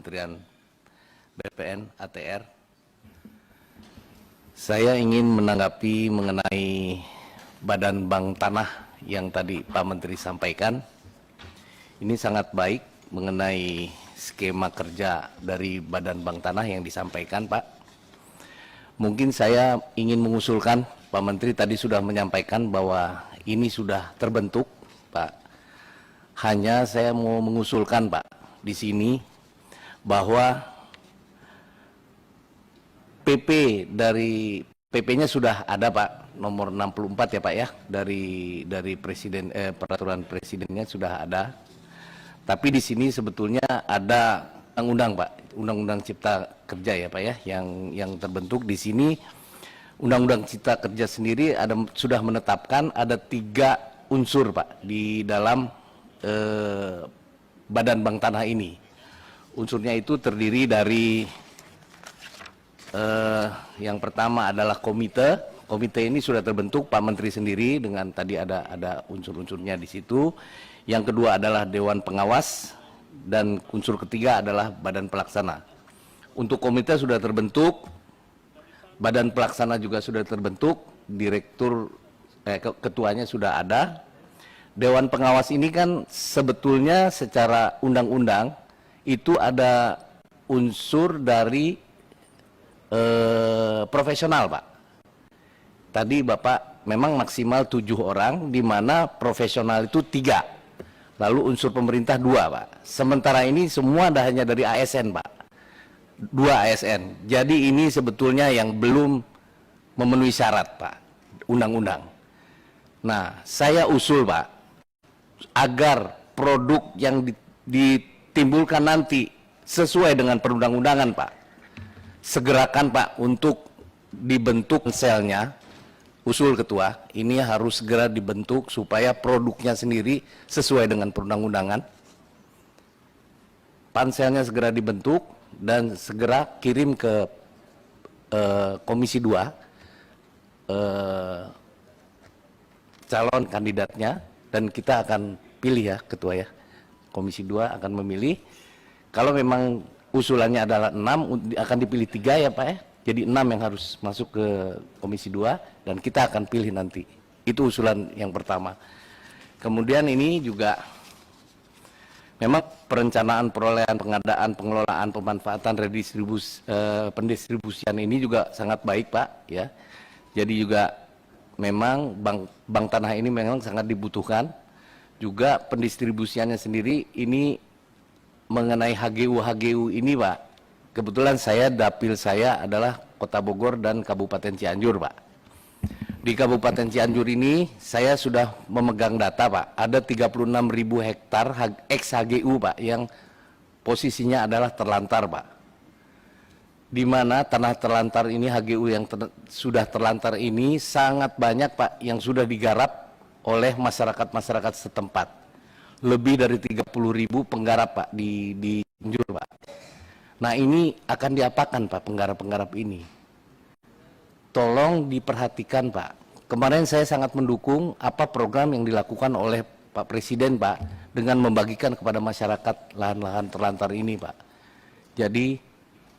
Kementerian BPN ATR. Saya ingin menanggapi mengenai Badan Bank Tanah yang tadi Pak Menteri sampaikan. Ini sangat baik mengenai skema kerja dari Badan Bank Tanah yang disampaikan, Pak. Mungkin saya ingin mengusulkan, Pak Menteri tadi sudah menyampaikan bahwa ini sudah terbentuk, Pak. Hanya saya mau mengusulkan, Pak, di sini bahwa PP-nya sudah ada, Pak, nomor 64 ya, Pak ya, dari presiden peraturan presidennya sudah ada. Tapi di sini sebetulnya ada undang-undang, Pak, Undang-Undang Cipta Kerja ya, Pak ya, yang terbentuk di sini. Undang-Undang Cipta Kerja sendiri sudah menetapkan ada 3 unsur, Pak, di dalam Badan Bank Tanah ini. Unsurnya itu terdiri dari yang pertama adalah komite. Komite ini sudah terbentuk, Pak Menteri sendiri dengan tadi ada unsur-unsurnya di situ. Yang kedua adalah Dewan Pengawas dan unsur ketiga adalah Badan Pelaksana. Untuk komite sudah terbentuk, Badan Pelaksana juga sudah terbentuk, ketuanya sudah ada. Dewan Pengawas ini kan sebetulnya secara undang-undang itu ada unsur dari profesional, Pak. Tadi Bapak memang maksimal 7 orang, di mana profesional itu 3, lalu unsur pemerintah 2, Pak. Sementara ini semua hanya dari ASN, Pak, 2 ASN. Jadi ini sebetulnya yang belum memenuhi syarat, Pak, undang-undang. Nah, saya usul, Pak, agar produk yang ditimbulkan nanti sesuai dengan perundang-undangan, Pak, segerakan, Pak, untuk dibentuk selnya. Usul ketua, ini harus segera dibentuk supaya produknya sendiri sesuai dengan perundang-undangan. Panselnya segera dibentuk dan segera kirim ke Komisi 2 calon kandidatnya, dan kita akan pilih ya ketua ya. Komisi 2 akan memilih. Kalau memang usulannya adalah 6, akan dipilih 3 ya, Pak ya. Jadi 6 yang harus masuk ke Komisi 2 dan kita akan pilih nanti. Itu usulan yang pertama. Kemudian ini juga memang perencanaan perolehan, pengadaan, pengelolaan, pemanfaatan, pendistribusian ini juga sangat baik, Pak ya. Jadi juga memang bank tanah ini memang sangat dibutuhkan. Juga pendistribusiannya sendiri ini mengenai HGU ini, Pak. Kebetulan dapil saya adalah Kota Bogor dan Kabupaten Cianjur, Pak. Di Kabupaten Cianjur ini saya sudah memegang data, Pak. Ada 36.000 hektar ex-HGU, Pak, yang posisinya adalah terlantar, Pak. Di mana tanah terlantar ini, HGU yang sudah terlantar ini sangat banyak, Pak, yang sudah digarap oleh masyarakat setempat. Lebih dari 30.000 penggarap, Pak, di Cianjur, Pak. Nah, ini akan diapakan, Pak, penggarap-penggarap ini? Tolong diperhatikan, Pak. Kemarin saya sangat mendukung apa program yang dilakukan oleh Pak Presiden, Pak, dengan membagikan kepada masyarakat lahan-lahan terlantar ini, Pak. Jadi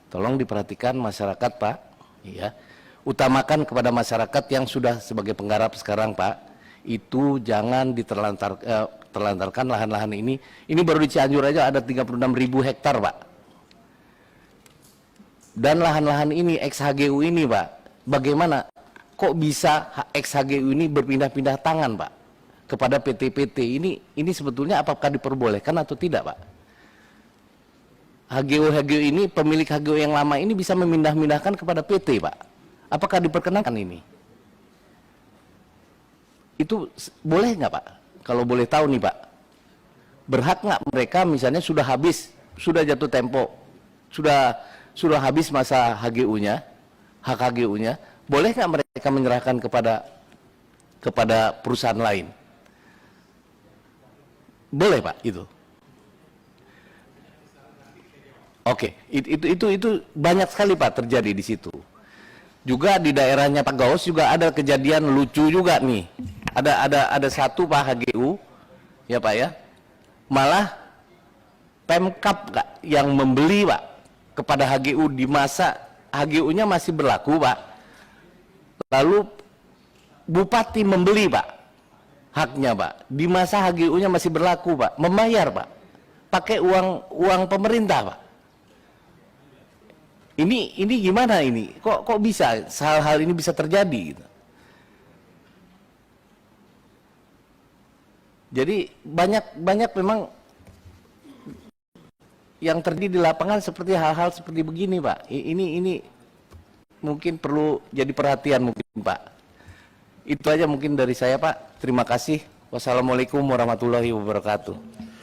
tolong diperhatikan masyarakat, Pak, ya. Utamakan kepada masyarakat yang sudah sebagai penggarap sekarang, Pak. Itu jangan terlantarkan lahan-lahan ini. Ini baru di Cianjur aja ada 36.000 hektar, Pak. Dan lahan-lahan ini ex-HGU ini, Pak, bagaimana kok bisa ex-HGU ini berpindah-pindah tangan, Pak, kepada PT-PT ini sebetulnya apakah diperbolehkan atau tidak, Pak? HGU ini, pemilik HGU yang lama ini bisa memindah-mindahkan kepada PT, Pak. Apakah diperkenankan ini? Itu boleh nggak, Pak? Kalau boleh tahu nih, Pak, berhak nggak mereka misalnya sudah habis, sudah jatuh tempo, sudah habis masa HGU-nya, hak HGU-nya, boleh nggak mereka menyerahkan kepada perusahaan lain? Boleh, Pak, itu. Oke, itu banyak sekali, Pak, terjadi di situ. Juga di daerahnya Pak Gaus juga ada kejadian lucu juga nih. Ada satu, Pak, HGU, ya, Pak ya, malah Pemkap Pak, yang membeli Pak kepada HGU di masa HGU-nya masih berlaku Pak. Lalu Bupati membeli Pak haknya Pak di masa HGU-nya masih berlaku Pak, membayar Pak pakai uang pemerintah Pak. Ini gimana ini? Kok bisa hal-hal ini bisa terjadi gitu. Jadi banyak memang yang terjadi di lapangan seperti hal-hal seperti begini Pak. Ini mungkin perlu jadi perhatian mungkin Pak. Itu aja mungkin dari saya Pak. Terima kasih. Wassalamualaikum warahmatullahi wabarakatuh.